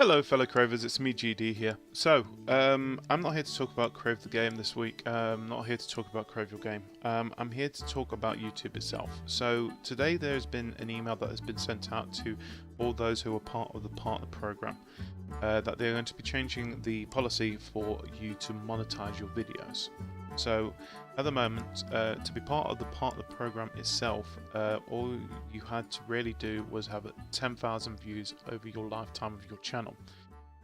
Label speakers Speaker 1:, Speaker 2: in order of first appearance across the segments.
Speaker 1: Hello fellow Cravers, it's me GD here. So, I'm not here to talk about Crave the game this week, I'm not here to talk about Crave your game, I'm here to talk about YouTube itself. So today there's been an email that has been sent out to all those who are part of the partner program, that they're going to be changing the policy for you to monetize your videos. So at the moment, to be part of the partner program itself, all you had to really do was have 10,000 views over your lifetime of your channel,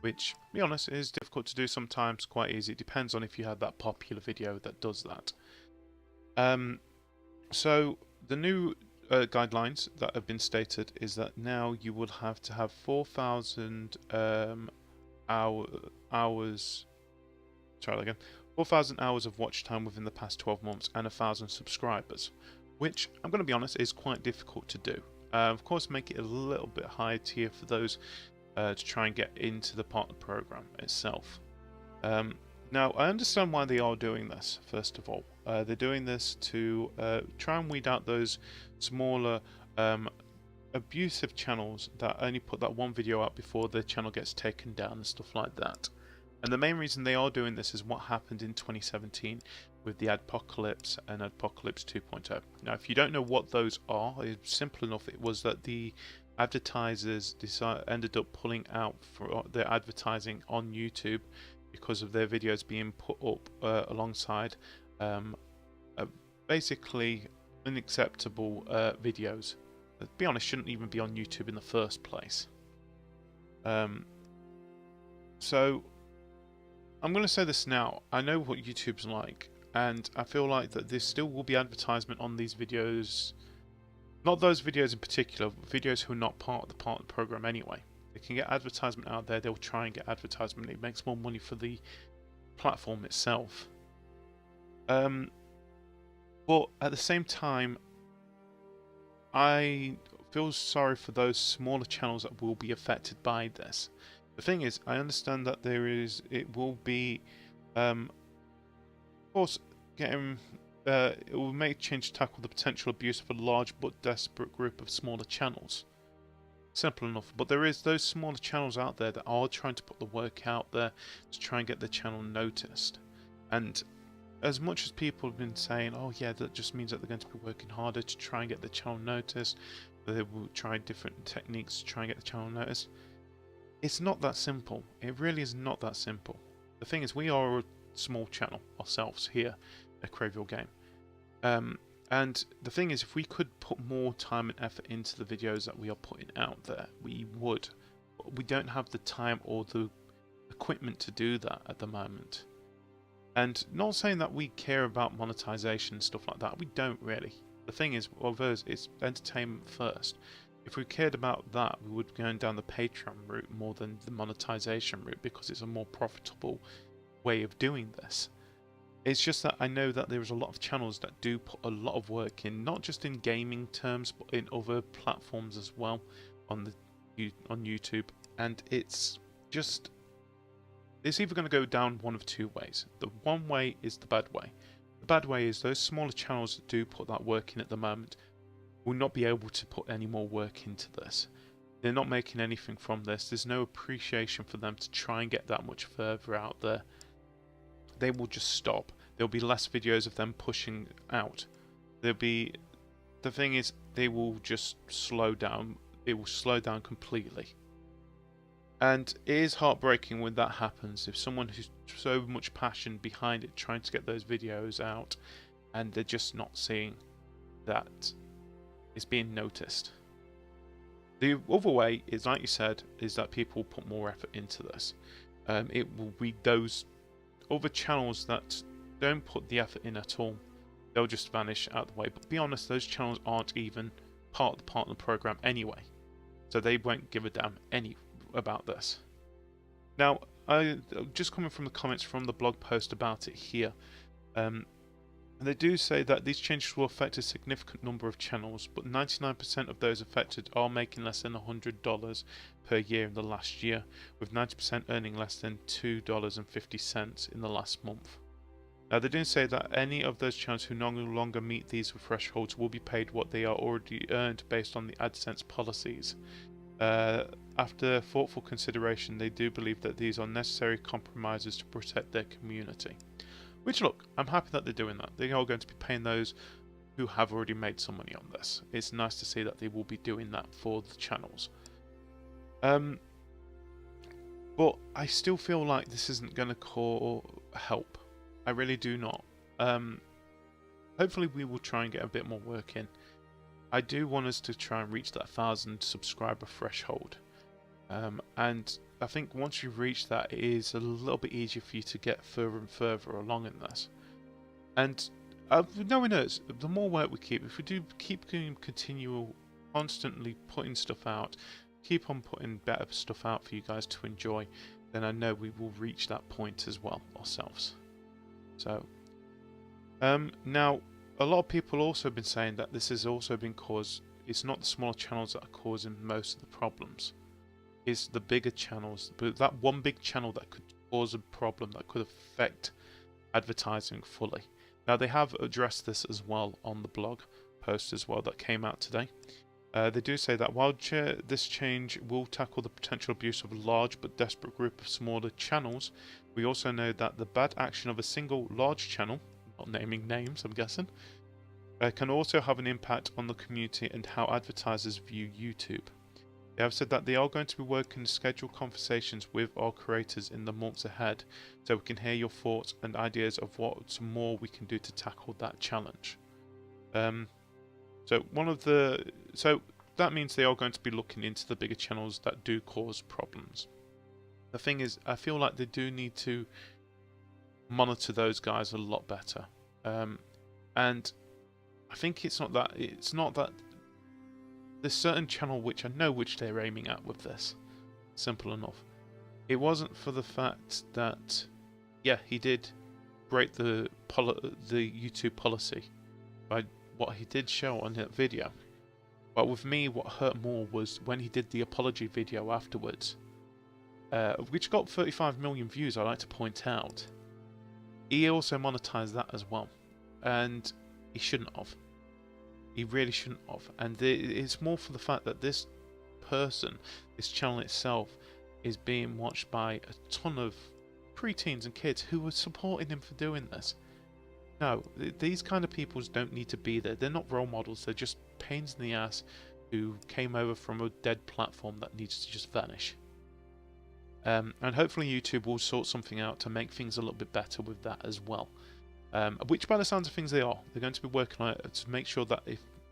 Speaker 1: which, to be honest, is difficult to do sometimes, quite easy. It depends on if you have that popular video that does that. So the new guidelines that have been stated is that now you will have to have 4,000 hours. Try that again. 4,000 hours of watch time within the past 12 months and 1,000 subscribers, which I'm going to be honest is quite difficult to do. Of course, make it a little bit higher tier for those to try and get into the partner program itself. Now, I understand why they are doing this. First of all, they're doing this to try and weed out those smaller abusive channels that only put that one video out before their channel gets taken down and stuff like that. And the main reason they are doing this is what happened in 2017 with the Adpocalypse and Adpocalypse 2.0. Now, if you don't know what those are, it's simple enough. It was that the advertisers ended up pulling out for their advertising on YouTube because of their videos being put up alongside basically unacceptable videos that, to be honest, shouldn't even be on YouTube in the first place. So I'm going to say this now. I know what YouTube's like, and I feel like that there still will be advertisement on these videos. Not those videos in particular, videos who are not part of the partner program anyway. They can get advertisement out there, they'll try and get advertisement. It makes more money for the platform itself. But at the same time, I feel sorry for those smaller channels that will be affected by this. The thing is, I understand that it will be, of course, it will make change to tackle the potential abuse of a large but desperate group of smaller channels. Simple enough, but there is those smaller channels out there that are trying to put the work out there to try and get their channel noticed. And as much as people have been saying, oh yeah, that just means that they're going to be working harder to try and get the channel noticed, they will try different techniques to try and get the channel noticed. It's not that simple. It really is not that simple. The thing is, we are a small channel ourselves here at Crave Your Game. And the thing is, if we could put more time and effort into the videos that we are putting out there, we would. But we don't have the time or the equipment to do that at the moment. And not saying that we care about monetization and stuff like that. We don't really. The thing is, with us, it's entertainment first. If we cared about that, we would be going down the Patreon route more than the monetization route because it's a more profitable way of doing this. It's just that I know that there's a lot of channels that do put a lot of work in, not just in gaming terms, but in other platforms as well on YouTube. And it's either going to go down one of two ways. The one way is the bad way. The bad way is those smaller channels that do put that work in at the moment will not be able to put any more work into this. They're not making anything from this. There's no appreciation for them to try and get that much further out there. They will just stop. There'll be less videos of them pushing out. The thing is, they will just slow down. It will slow down completely. And it is heartbreaking when that happens. If someone who's so much passion behind it trying to get those videos out and they're just not seeing that is being noticed. The other way is, like you said, is that people put more effort into this. It will be those other channels that don't put the effort in at all. They'll just vanish out of the way. But to be honest, those channels aren't even part of the partner program anyway, so they won't give a damn about this. Now, just coming from the comments from the blog post about it here. They do say that these changes will affect a significant number of channels, but 99% of those affected are making less than $100 per year in the last year, with 90% earning less than $2.50 in the last month. Now, they didn't say that any of those channels who no longer meet these thresholds will be paid what they are already earned based on the AdSense policies. after thoughtful consideration, they do believe that these are necessary compromises to protect their community. Which, look, I'm happy that they're doing that. They are going to be paying those who have already made some money on this. It's nice to see that they will be doing that for the channels. But I still feel like this isn't going to help. I really do not. Hopefully we will try and get a bit more work in. I do want us to try and reach that 1,000 subscriber threshold. And I think once you reach that, it is a little bit easier for you to get further and further along in this. And no one knows, the more work we keep, if we do keep continual, constantly putting stuff out, keep on putting better stuff out for you guys to enjoy, then I know we will reach that point as well ourselves. So, now, a lot of people also have been saying that this has also been caused, it's not the smaller channels that are causing most of the problems. It's the bigger channels, but that one big channel that could cause a problem, that could affect advertising fully. Now, they have addressed this as well on the blog post as well that came out today. They do say that while this change will tackle the potential abuse of a large but desperate group of smaller channels, we also know that the bad action of a single large channel, not naming names I'm guessing, can also have an impact on the community and how advertisers view YouTube. They have said that they are going to be working to schedule conversations with our creators in the months ahead, so we can hear your thoughts and ideas of what more we can do to tackle that challenge. So that means they are going to be looking into the bigger channels that do cause problems. The thing is, I feel like they do need to monitor those guys a lot better. And I think it's not that there's certain channel which I know which they're aiming at with this. Simple enough. It wasn't for the fact that, yeah, he did break the YouTube policy by what he did show on that video. But with me, what hurt more was when he did the apology video afterwards, which got 35 million views, I like to point out. He also monetized that as well, and he shouldn't have. He really shouldn't have. And it's more for the fact that this person, this channel itself, is being watched by a ton of preteens and kids who are supporting him for doing this. No, these kind of people don't need to be there. They're not role models. They're just pains in the ass who came over from a dead platform that needs to just vanish. And hopefully YouTube will sort something out to make things a little bit better with that as well. Which by the sounds of things they are. They're going to be working on it to make sure that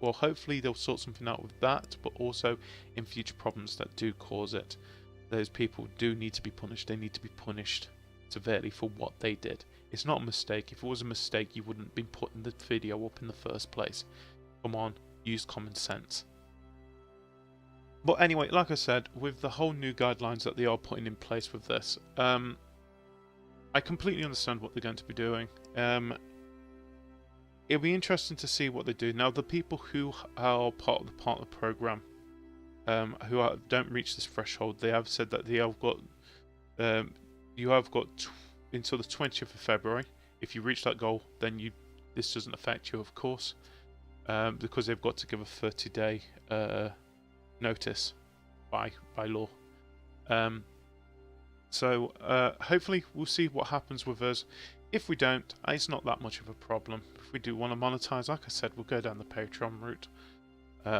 Speaker 1: hopefully they'll sort something out with that, but also in future problems that do cause it. Those people do need to be punished. They need to be punished severely for what they did. It's not a mistake. If it was a mistake, you wouldn't have been putting the video up in the first place. Come on, use common sense. But anyway, like I said, with the whole new guidelines that they are putting in place with this, I completely understand what they're going to be doing. It'll be interesting to see what they do. Now, the people who are part of the partner program, who don't reach this threshold, they have said that they have got, you have got until the 20th of February. If you reach that goal, then this doesn't affect you, of course, because they've got to give a 30-day notice by law. So hopefully we'll see what happens with us. If we don't, it's not that much of a problem. If we do want to monetize, like I said, we'll go down the Patreon route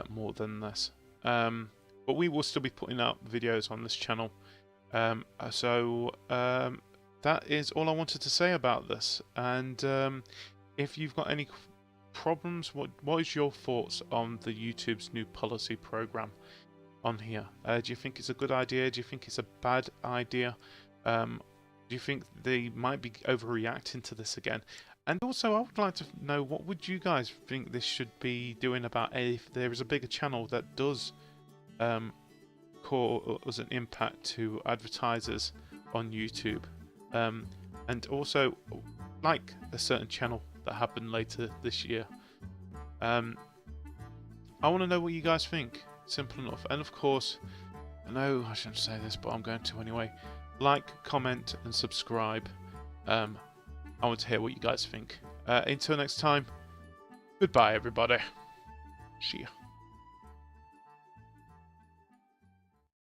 Speaker 1: more than this. But we will still be putting out videos on this channel. That is all I wanted to say about this. And if you've got any problems, what is your thoughts on the YouTube's new policy program on here? Do you think it's a good idea? Do you think it's a bad idea? Do you think they might be overreacting to this again? And also, I would like to know, what would you guys think this should be doing about if there is a bigger channel that does cause an impact to advertisers on YouTube? And also, like a certain channel that happened later this year. I want to know what you guys think. Simple enough. And of course, I know I shouldn't say this, but I'm going to anyway. Like, comment, and subscribe. I want to hear what you guys think. Until next time, goodbye, everybody. See ya.